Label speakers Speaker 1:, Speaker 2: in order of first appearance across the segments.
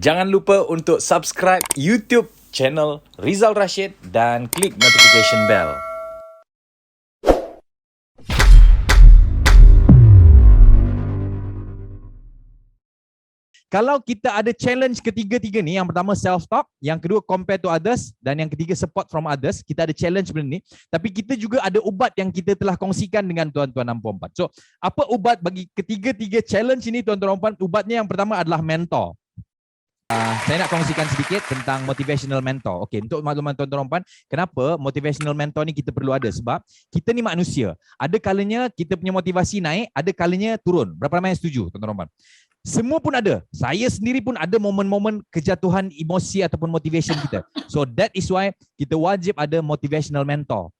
Speaker 1: Jangan lupa untuk subscribe YouTube channel Rizal Rashid dan klik notification bell.
Speaker 2: Kalau kita ada challenge ketiga-tiga ni, yang pertama self-talk, yang kedua compare to others, dan yang ketiga support from others, kita ada challenge benda ni. Tapi kita juga ada ubat yang kita telah kongsikan dengan tuan-tuan dan puan-puan. So, apa ubat bagi ketiga-tiga challenge ini tuan-tuan dan puan? Ubatnya yang pertama adalah mentor. Saya nak kongsikan sedikit tentang motivational mentor. Okey, untuk makluman tuan-tuan dan puan, kenapa motivational mentor ni kita perlu ada? Sebab kita ni manusia. Ada kalanya kita punya motivasi naik, ada kalanya turun. Berapa ramai yang setuju tuan-tuan dan puan? Semua pun ada. Saya sendiri pun ada momen-momen kejatuhan emosi ataupun motivation kita. So that is why kita wajib ada motivational mentor.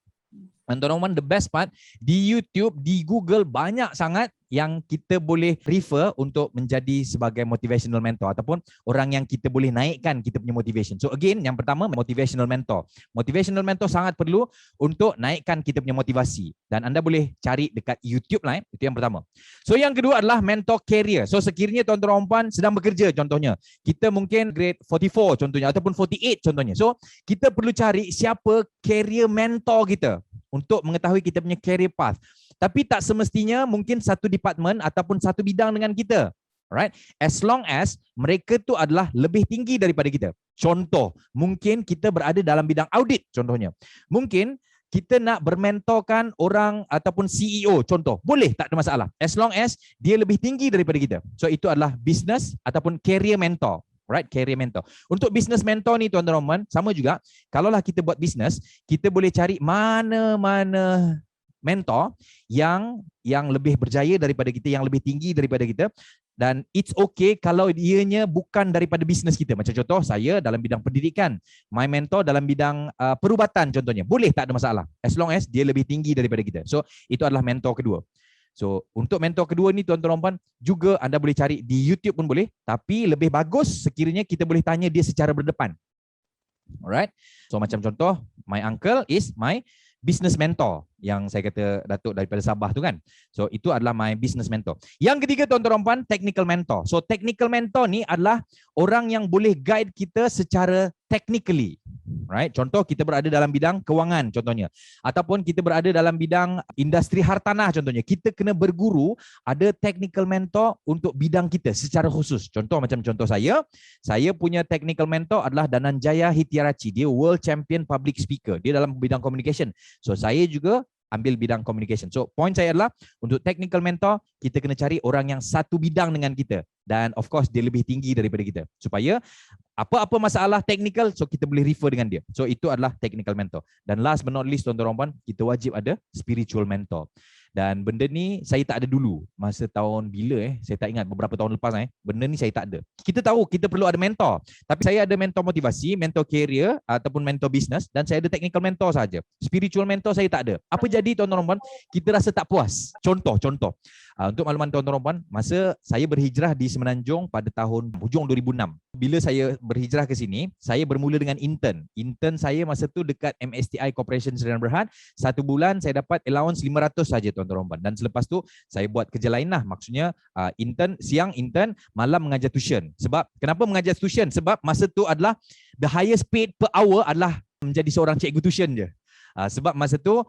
Speaker 2: And tuan-tuan, the best part, di YouTube, di Google banyak sangat yang kita boleh refer untuk menjadi sebagai motivational mentor ataupun orang yang kita boleh naikkan kita punya motivation. So again, yang pertama motivational mentor. Motivational mentor sangat perlu untuk naikkan kita punya motivasi dan anda boleh cari dekat YouTube lah. Itu yang pertama. So yang kedua adalah mentor career. So sekiranya tuan-tuan dan puan sedang bekerja contohnya, kita mungkin grade 44 contohnya ataupun 48 contohnya. So kita perlu cari siapa career mentor kita untuk mengetahui kita punya career path. Tapi tak semestinya mungkin satu department ataupun satu bidang dengan kita. Alright? As long as mereka tu adalah lebih tinggi daripada kita. Contoh, mungkin kita berada dalam bidang audit contohnya. Mungkin kita nak bermentorkan orang ataupun CEO contoh. Boleh, tak ada masalah. As long as dia lebih tinggi daripada kita. So itu adalah business ataupun career mentor. Right, career mentor. Untuk business mentor ni tuan-tuan dan puan, sama juga. Kalaulah kita buat business, kita boleh cari mana-mana mentor yang lebih berjaya daripada kita, yang lebih tinggi daripada kita. Dan it's okay kalau dianya bukan daripada bisnes kita. Macam contoh, saya dalam bidang pendidikan, my mentor dalam bidang perubatan contohnya. Boleh, tak ada masalah. As long as dia lebih tinggi daripada kita. So, itu adalah mentor kedua. So, untuk mentor kedua ni tuan-tuan dan puan, juga anda boleh cari di YouTube pun boleh. Tapi lebih bagus sekiranya kita boleh tanya dia secara berdepan. Alright. So, macam contoh, my uncle is my business mentor yang saya kata Datuk daripada Sabah tu kan. So itu adalah my business mentor. Yang ketiga tuan-tuan dan puan, technical mentor. So technical mentor ni adalah orang yang boleh guide kita secara technically. Right? Contoh kita berada dalam bidang kewangan contohnya. Ataupun kita berada dalam bidang industri hartanah contohnya. Kita kena berguru, ada technical mentor untuk bidang kita secara khusus. Contoh macam contoh saya punya technical mentor adalah Dananjaya Hitiarachi. Dia world champion public speaker. Dia dalam bidang communication. So saya juga ambil bidang communication. So point saya adalah untuk technical mentor, kita kena cari orang yang satu bidang dengan kita. Dan of course dia lebih tinggi daripada kita. Supaya apa-apa masalah technical, so kita boleh refer dengan dia. So itu adalah technical mentor. Dan last but not least tuan-tuan dan puan, kita wajib ada spiritual mentor. Dan benda ni saya tak ada dulu. Masa tahun bila saya tak ingat, beberapa tahun lepas benda ni saya tak ada. Kita tahu kita perlu ada mentor. Tapi saya ada mentor motivasi, mentor career ataupun mentor business, dan saya ada technical mentor saja. Spiritual mentor saya tak ada. Apa jadi tuan-tuan dan puan? Kita rasa tak puas. Contoh. Untuk makluman tuan-tuan dan puan, masa saya berhijrah di Semenanjung pada tahun hujung 2006. Bila saya berhijrah ke sini, saya bermula dengan intern. Intern saya masa tu dekat MSTI Corporation Sdn Bhd. 1 bulan saya dapat allowance 500 saja tuan-tuan dan puan. Dan selepas tu saya buat kerja lain lah. Maksudnya intern, siang intern, malam mengajar tuition. Sebab kenapa mengajar tuition? Sebab masa tu adalah the highest paid per hour adalah menjadi seorang cikgu tuition je. Sebab masa tu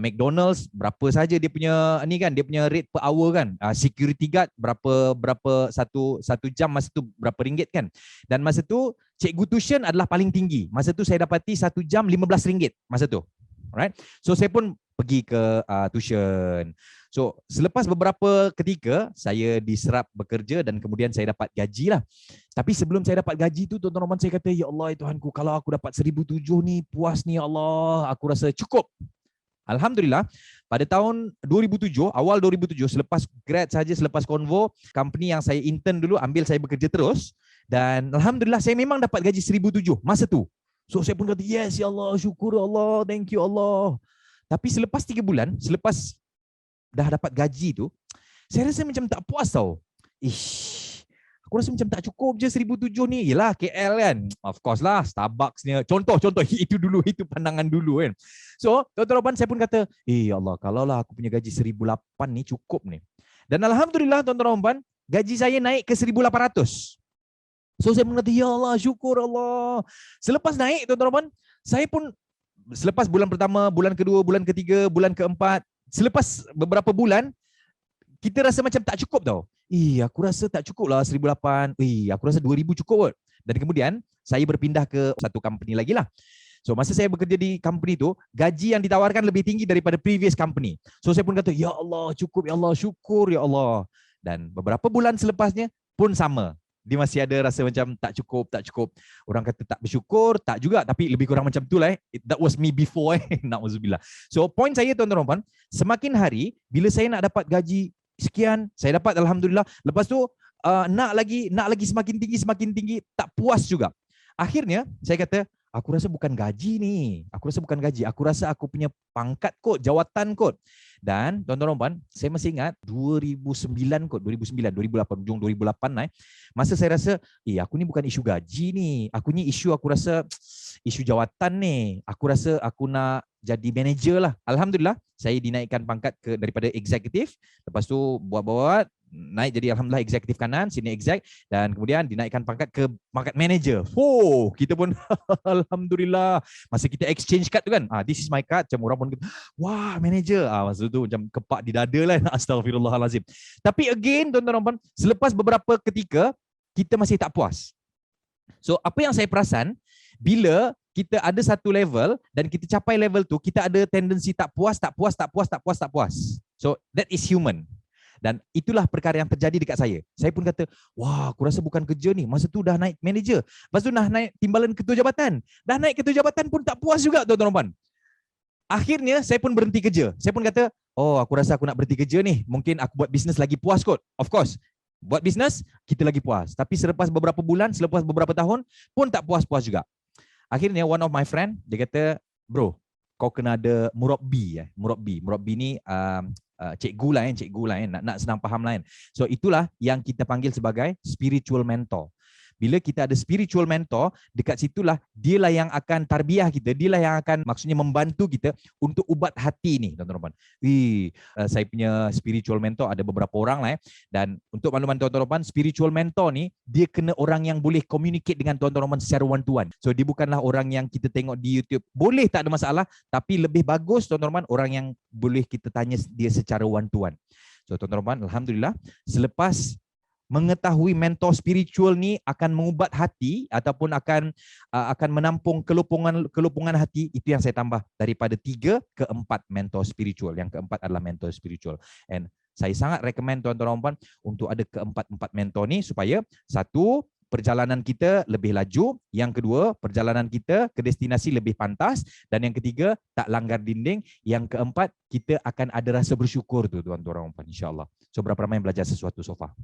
Speaker 2: McDonald's berapa saja dia punya ni kan, dia punya rate per hour kan. Security guard berapa satu jam masa tu berapa ringgit kan. Dan masa tu cikgu tuition adalah paling tinggi. Masa tu saya dapati 1 jam RM15 masa tu. Alright. So saya pun pergi ke tuition. So selepas beberapa ketika saya diserap bekerja dan kemudian saya dapat gaji lah. Tapi sebelum saya dapat gaji tu tuan-tuan dan puan, saya kata ya Allah ya Tuhanku, kalau aku dapat 1,007 ni puas ni ya Allah, aku rasa cukup. Alhamdulillah pada tahun 2007, awal 2007, selepas grad saja, selepas konvo, company yang saya intern dulu ambil saya bekerja terus dan alhamdulillah saya memang dapat gaji 1,007 masa tu. So saya pun kata yes ya Allah, syukur ya Allah, thank you Allah. Tapi selepas 3 bulan, selepas dah dapat gaji tu, saya rasa macam tak puas tau. Aku rasa macam tak cukup je 1,007 ni. Yelah KL kan. Of course lah, Starbucks ni. Contoh itu dulu, itu pandangan dulu kan. So, tuan-tuan saya pun kata, ya Allah, kalaulah aku punya gaji 1,008 ni cukup ni. Dan alhamdulillah tuan-tuan gaji saya naik ke 1,800. So saya mengatakan, ya Allah, syukur Allah. Selepas naik tuan-tuan, saya pun selepas bulan pertama, bulan kedua, bulan ketiga, bulan keempat, selepas beberapa bulan, kita rasa macam tak cukup tau. Aku rasa tak cukup lah 1,800. Aku rasa 2,000 cukup kot. Dan kemudian saya berpindah ke satu company lagi lah. So masa saya bekerja di company tu, gaji yang ditawarkan lebih tinggi daripada previous company. So saya pun kata, ya Allah, cukup ya Allah, syukur ya Allah. Dan beberapa bulan selepasnya pun sama. Dia masih ada rasa macam tak cukup, tak cukup. Orang kata tak bersyukur, tak juga. Tapi lebih kurang macam tu lah. That was me before. Na'udzubillah. So point saya tuan-tuan, semakin hari, bila saya nak dapat gaji sekian, saya dapat Alhamdulillah. Lepas tu, nak lagi semakin tinggi, tak puas juga. Akhirnya, saya kata, aku rasa bukan gaji ni. Aku rasa aku punya pangkat kot, jawatan kot. Dan tuan-tuan, saya masih ingat 2008, ujung 2008 masa saya rasa, aku ni bukan isu gaji ni. Aku rasa isu jawatan ni. Aku rasa aku nak jadi manager lah. Alhamdulillah, saya dinaikkan pangkat daripada eksekutif. Lepas tu buat naik jadi Alhamdulillah eksekutif kanan, senior exec, dan kemudian dinaikkan pangkat ke pangkat manager. Kita pun Alhamdulillah. Masa kita exchange card tu kan, this is my card, macam orang pun wah, manager. Masa tu macam kepak di dada lah. Astagfirullahalazim. Tapi again, tuan-tuan, selepas beberapa ketika, kita masih tak puas. So apa yang saya perasan, bila kita ada satu level dan kita capai level tu, kita ada tendensi tak puas. So that is human. Dan itulah perkara yang terjadi dekat saya. Saya pun kata, wah, aku rasa bukan kerja ni. Masa tu dah naik manager. Lepas tu dah naik timbalan ketua jabatan. Dah naik ketua jabatan pun tak puas juga, tuan-tuan. Akhirnya, saya pun berhenti kerja. Saya pun kata, aku rasa aku nak berhenti kerja ni. Mungkin aku buat bisnes lagi puas kot. Of course. Buat bisnes, kita lagi puas. Tapi selepas beberapa bulan, selepas beberapa tahun, pun tak puas-puas juga. Akhirnya, one of my friend, dia kata, bro, kau kena ada murabbi. Murabbi ni cikgu lah, nak senang faham lah. So itulah yang kita panggil sebagai spiritual mentor. Bila kita ada spiritual mentor, dekat situlah dialah yang akan tarbiyah kita, dialah yang akan maksudnya membantu kita untuk ubat hati ni, tuan-tuan. Saya punya spiritual mentor ada beberapa orang lah. Dan untuk makluman tuan-tuan, spiritual mentor ni dia kena orang yang boleh communicate dengan tuan-tuan secara one-to-one. So dia bukanlah orang yang kita tengok di YouTube. Boleh, tak ada masalah, tapi lebih bagus tuan-tuan orang yang boleh kita tanya dia secara one-to-one. So tuan-tuan, alhamdulillah, selepas mengetahui mentor spiritual ni akan mengubat hati ataupun akan menampung kelupungan hati, itu yang saya tambah daripada 3 ke 4 mentor spiritual. Yang keempat adalah mentor spiritual. And saya sangat recommend tuan-tuan untuk ada keempat-empat mentor ni supaya satu, perjalanan kita lebih laju, yang kedua, perjalanan kita ke destinasi lebih pantas, dan yang ketiga, tak langgar dinding, yang keempat, kita akan ada rasa bersyukur tu tuan-tuan insya-Allah. So berapa ramai yang belajar sesuatu so far?